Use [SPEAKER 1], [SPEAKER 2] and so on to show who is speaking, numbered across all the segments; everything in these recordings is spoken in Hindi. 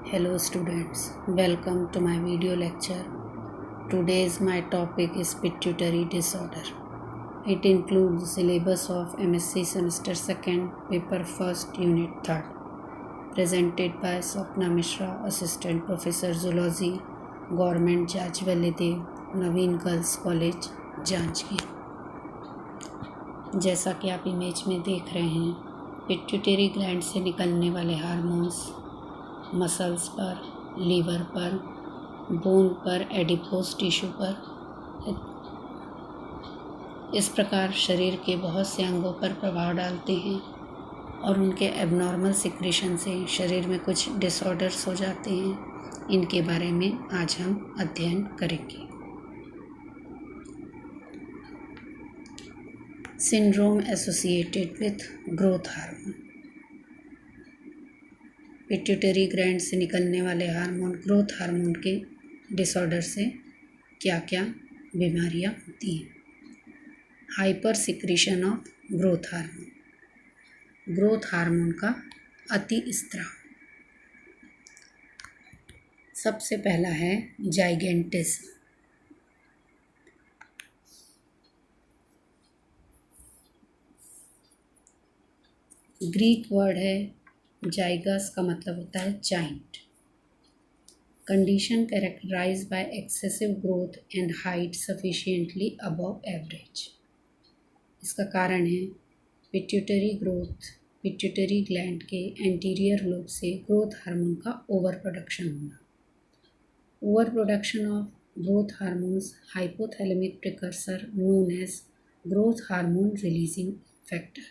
[SPEAKER 1] Hello students, welcome to my video lecture. Today's my topic is pituitary disorder. It includes syllabus of MSc semester 2nd, paper 1st, unit 3rd. Presented by Swapna Mishra, Assistant Professor Zoology, Government Jajwalli Dev, Naveen girls college Janjgir. जैसा कि आप इमेज में देख रहे हैं, पिट्यूटरी ग्लैंड से निकलने वाले हार्मोन्स मसल्स पर, लीवर पर, बोन पर, एडिपोज टिश्यू पर, इस प्रकार शरीर के बहुत से अंगों पर प्रभाव डालते हैं और उनके एबनॉर्मल सिक्रीशन से शरीर में कुछ डिसऑर्डर्स हो जाते हैं। इनके बारे में आज हम अध्ययन करेंगे। Syndrome associated with growth hormone. Pituitary gland से निकलने वाले हार्मोन ग्रोथ हार्मोन के डिसऑर्डर से क्या क्या बीमारियां होती हैं। Hyper secretion of growth hormone, growth hormone का अति स्त्राव। सबसे पहला है जाइगेंटिज्म। ग्रीक वर्ड है जाइगस, का मतलब होता है giant. Condition characterized by excessive growth and height sufficiently above average. इसका कारण है पिट्यूटरी ग्लैंड के एंटीरियर लोब से ग्रोथ हार्मोन का ओवर प्रोडक्शन होना। Overproduction of growth hormones hypothalamic precursor known as growth hormone releasing factor.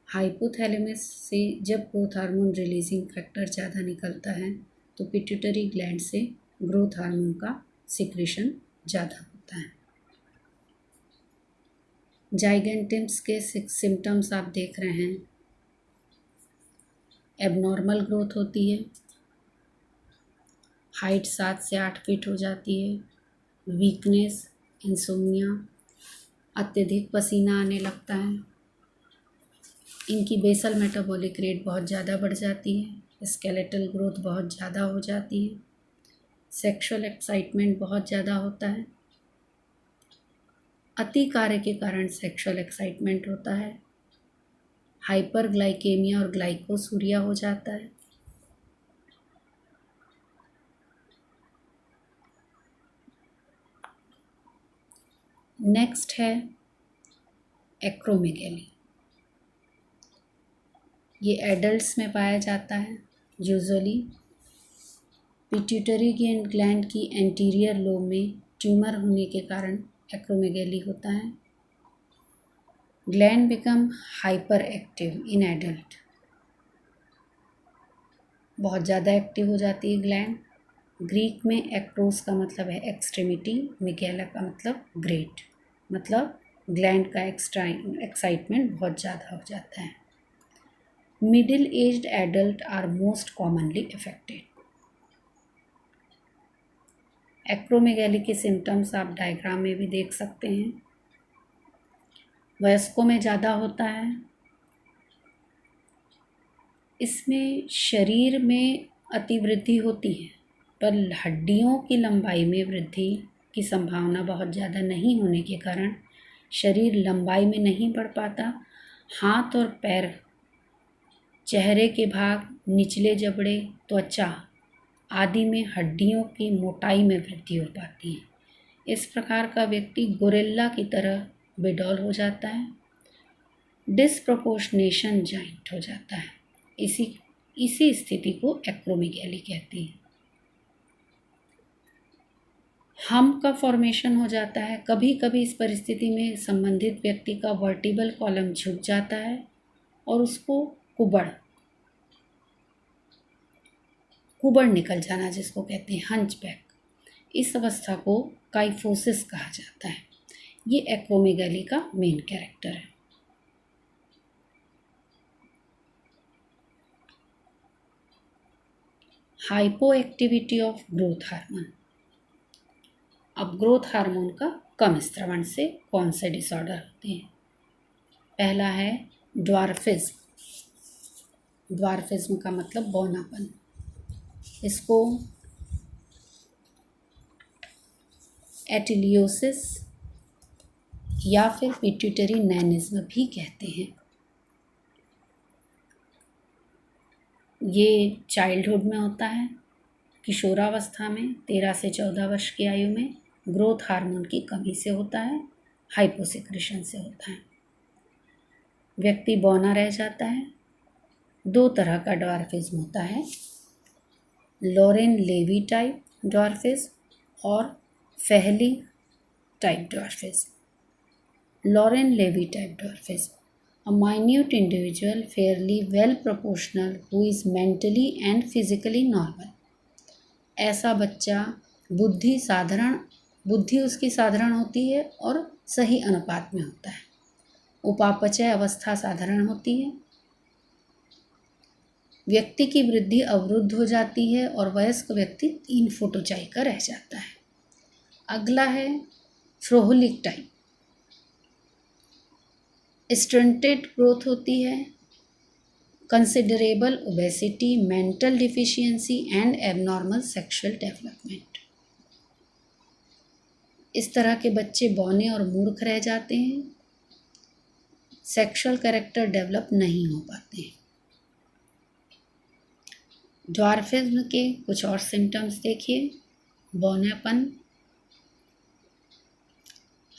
[SPEAKER 1] Hypothalamus से जब ग्रोथ हार्मोन रिलीजिंग फैक्टर ज़्यादा निकलता है तो पिट्यूटरी ग्लैंड से ग्रोथ हार्मोन का सिक्रीशन ज़्यादा होता है। जाइगेंटिज्म के सिम्टम्स आप देख रहे हैं। एबनॉर्मल ग्रोथ होती है, हाइट 7 से 8 फीट हो जाती है, वीकनेस, इंसोम्निया, अत्यधिक पसीना आने लगता है, इनकी बेसल मेटाबॉलिक रेट बहुत ज़्यादा बढ़ जाती है, स्केलेटल ग्रोथ बहुत ज़्यादा हो जाती है, सेक्सुअल एक्साइटमेंट बहुत ज़्यादा होता है। अति कार्य के कारण सेक्सुअल एक्साइटमेंट होता है। हाइपरग्लाइकेमिया और ग्लाइकोसूरिया हो जाता है। नेक्स्ट है एक्रोमेगैली। ये एडल्ट्स में पाया जाता है। यूजुअली पिट्यूटरी ग्लैंड की एंटीरियर लोब में ट्यूमर होने के कारण एक्रोमेगैली होता है। Gland become hyper active in adult. बहुत ज़्यादा एक्टिव हो जाती है ग्लैंड। ग्रीक में एक्रोस का मतलब है एक्सट्रीमिटी, मेगैला का मतलब ग्रेट, मतलब ग्लैंड का एक्साइटमेंट बहुत ज़्यादा हो जाता है। Middle aged adult are most commonly affected. Acromegaly के सिम्टम्स आप डायग्राम में भी देख सकते हैं। वयस्कों में ज़्यादा होता है। इसमें शरीर में अतिवृद्धि होती है, पर हड्डियों की लंबाई में वृद्धि की संभावना बहुत ज़्यादा नहीं होने के कारण शरीर लंबाई में नहीं बढ़ पाता। हाथ और पैर, चेहरे के भाग, निचले जबड़े, त्वचा आदि में हड्डियों की मोटाई में वृद्धि हो पाती है। इस प्रकार का व्यक्ति गोरिल्ला की तरह बेडौल हो जाता है। डिस्प्रोपोर्शनेशन जॉइंट हो जाता है। इसी स्थिति को एक्रोमेगैली कहते हैं। हम्प का फॉर्मेशन हो जाता है। कभी कभी इस परिस्थिति में संबंधित व्यक्ति का वर्टिबल कॉलम झुक जाता है और उसको कुबड़ निकल जाना, जिसको कहते हैं हंचबैक। इस अवस्था को काइफोसिस कहा जाता है। ये एक्रोमेगैली का मेन कैरेक्टर है। Hypo activity of growth hormone. अब ग्रोथ हार्मोन का कम स्त्रवण से कौन से डिसऑर्डर होते हैं। पहला है ड्वार्फिज्म। ड्वार्फिज्म का मतलब बौनापन। इसको एटिलियोसिस या फिर पिट्यूटरी नैनिज्म भी कहते हैं। ये चाइल्डहुड में होता है, किशोरावस्था में 13 से 14 वर्ष की आयु में ग्रोथ हार्मोन की कमी से होता है, हाइपोसिक्रेशन से होता है। व्यक्ति बौना रह जाता है। 2 तरह का ड्वार्फिज्म होता है, लॉरेन लेवी टाइप ड्वार्फिज्म और फेहली type dwarfism. Lorain Levi type dwarfism, a minute individual fairly well proportional who is mentally and physically normal। ऐसा बच्चा बुद्धि उसकी साधारण होती है और सही अनुपात में होता है। उपापचय अवस्था साधारण होती है। व्यक्ति की वृद्धि अवरुद्ध हो जाती है और वयस्क व्यक्ति 3 फुट ऊंचाई का रह जाता है। अगला है फ्रोहलिक टाइप। स्टंटेड ग्रोथ होती है, considerable obesity, mental deficiency and abnormal sexual development. इस तरह के बच्चे बौने और मूर्ख रह जाते हैं, सेक्सुअल कैरेक्टर डेवलप नहीं हो पाते हैं। ड्वार्फिज्म के कुछ और सिम्टम्स देखिए। बौनापन,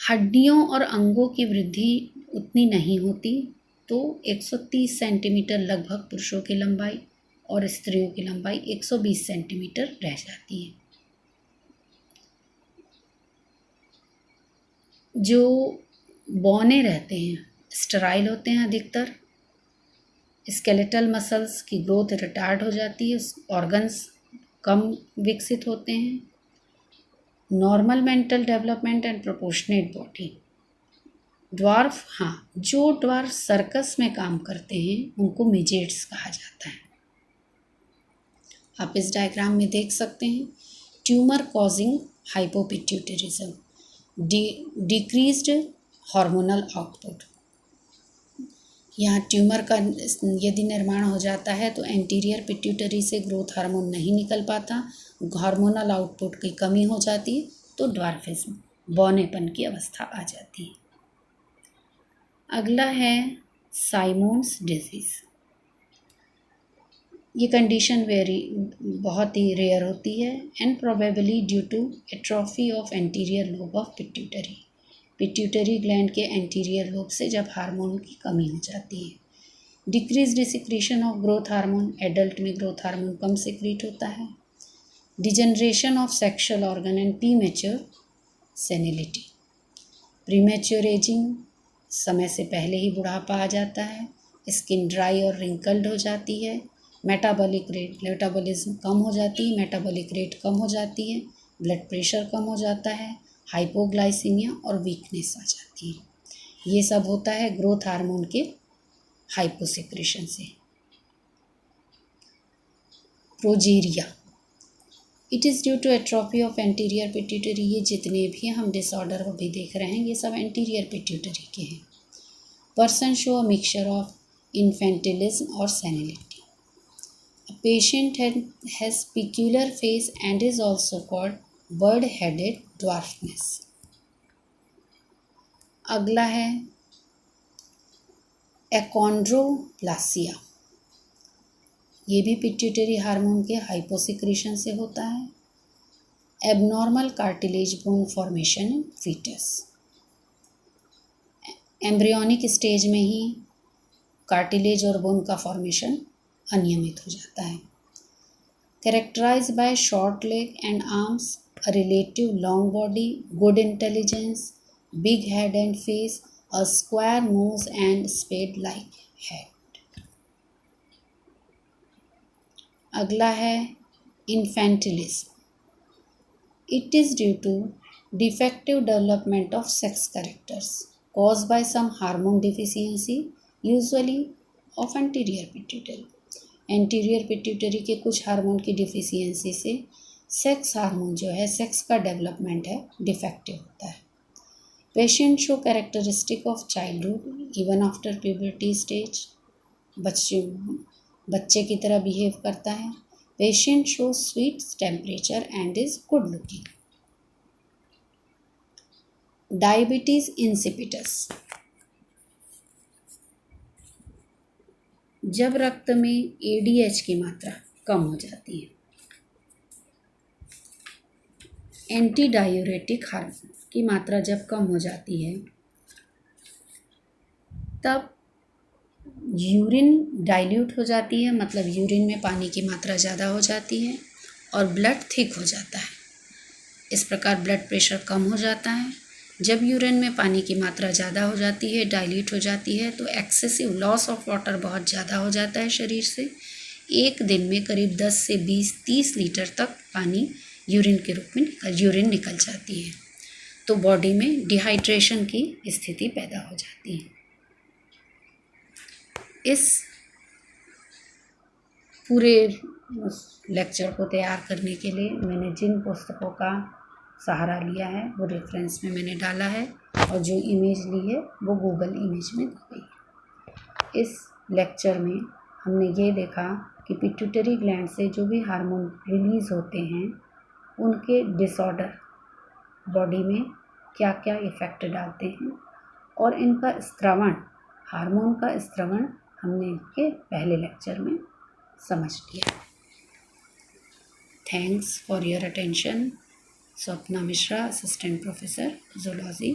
[SPEAKER 1] हड्डियों और अंगों की वृद्धि उतनी नहीं होती, तो 130 सेंटीमीटर लगभग पुरुषों की लंबाई और स्त्रियों की लंबाई 120 सेंटीमीटर रह जाती है। जो बौने रहते हैं स्टेराइल होते हैं अधिकतर। स्केलेटल मसल्स की ग्रोथ रिटार्ड हो जाती है, ऑर्गन्स कम विकसित होते हैं। Normal mental development and proportionate body. Dwarf, हाँ, जो ड्वार्फ सर्कस में काम करते हैं उनको मिजेट्स कहा जाता है। आप इस डायग्राम में देख सकते हैं, tumour causing hypopituitarism, decreased hormonal output. यहाँ ट्यूमर का यदि निर्माण हो जाता है तो एंटीरियर पिट्यूटरी से ग्रोथ हार्मोन नहीं निकल पाता, हार्मोनल आउटपुट की कमी हो जाती है, तो ड्वार्फिज्म, बौनेपन की अवस्था आ जाती है। अगला है साइमोन्स डिजीज़। ये कंडीशन बहुत ही रेयर होती है and probably due to atrophy of anterior lobe of pituitary. Pituitary gland के एंटीरियर लोब से जब हार्मोन की कमी हो जाती है। Decreased secretion of growth hormone, adult में ग्रोथ हार्मोन कम सिक्रीट होता है। Degeneration of sexual organ and premature senility. Premature ageing, समय से पहले ही बुढ़ापा आ जाता है। स्किन ड्राई और रिंकल्ड हो जाती है। मेटाबॉलिज्म कम हो जाती है, मेटाबॉलिक रेट कम हो जाती है। ब्लड प्रेशर कम हो जाता है। हाइपोग्लाइसीमिया और वीकनेस आ जाती है। ये सब होता है ग्रोथ हार्मोन के हाइपोसिक्रेशन से। Progeria, it is due to atrophy of anterior pituitary. ये जितने भी हम डिसऑर्डर अभी देख रहे हैं ये सब एंटीरियर पिट्यूटरी के हैं। Person show a mixture of infantilism और senility. A patient has peculiar face and is also called bird-headed dwarfness। अगला है एकोंड्रोप्लासिया। ये भी पिट्यूटरी हार्मोन के हाइपोसिक्रेशन से होता है। Abnormal cartilage bone formation in foetus. Embryonic stage में ही कार्टिलेज और बोन का फॉर्मेशन अनियमित हो जाता है। Characterised by short leg and arms, a relative long body, good intelligence, big head and face, a square nose and spade like head. अगला है infantilism. It is due to defective development of sex characters caused by some hormone deficiency, usually of anterior pituitary। Anterior pituitary के कुछ हार्मोन की डिफिशियंसी से सेक्स हार्मोन जो है, सेक्स का डेवलपमेंट है, डिफेक्टिव होता है। Patient show characteristic of childhood even after puberty stage. बच्चे की तरह बिहेव करता है। Patient shows sweet temperature and is good looking. Diabetes insipidus. जब रक्त में ADH की मात्रा कम हो जाती है। एंटी डायूरेटिक हार्मोन की मात्रा जब कम हो जाती है तब यूरिन डाइल्यूट हो जाती है, मतलब यूरिन में पानी की मात्रा ज़्यादा हो जाती है और ब्लड थिक हो जाता है। इस प्रकार ब्लड प्रेशर कम हो जाता है। जब यूरिन में पानी की मात्रा ज़्यादा हो जाती है, डाइल्यूट हो जाती है, तो एक्सेसिव लॉस ऑफ वाटर बहुत ज़्यादा हो जाता है शरीर से। एक दिन में करीब 10 से 20-30 लीटर तक पानी यूरिन के रूप में यूरिन निकल जाती है, तो बॉडी में डिहाइड्रेशन की स्थिति पैदा हो जाती है। इस पूरे लेक्चर को तैयार करने के लिए मैंने जिन पुस्तकों का सहारा लिया है वो रेफरेंस में मैंने डाला है, और जो इमेज ली है वो गूगल इमेज में दी गई है। इस लेक्चर में हमने ये देखा कि पिट्यूटरी ग्लैंड से जो भी हार्मोन रिलीज़ होते हैं उनके डिसऑर्डर बॉडी में क्या क्या इफ़ेक्ट डालते हैं, और इनका स्त्रवण, हार्मोन का स्त्रवण हमने इनके पहले लेक्चर में समझ लिया। Thanks for your attention. Swapna Mishra, assistant professor zoology.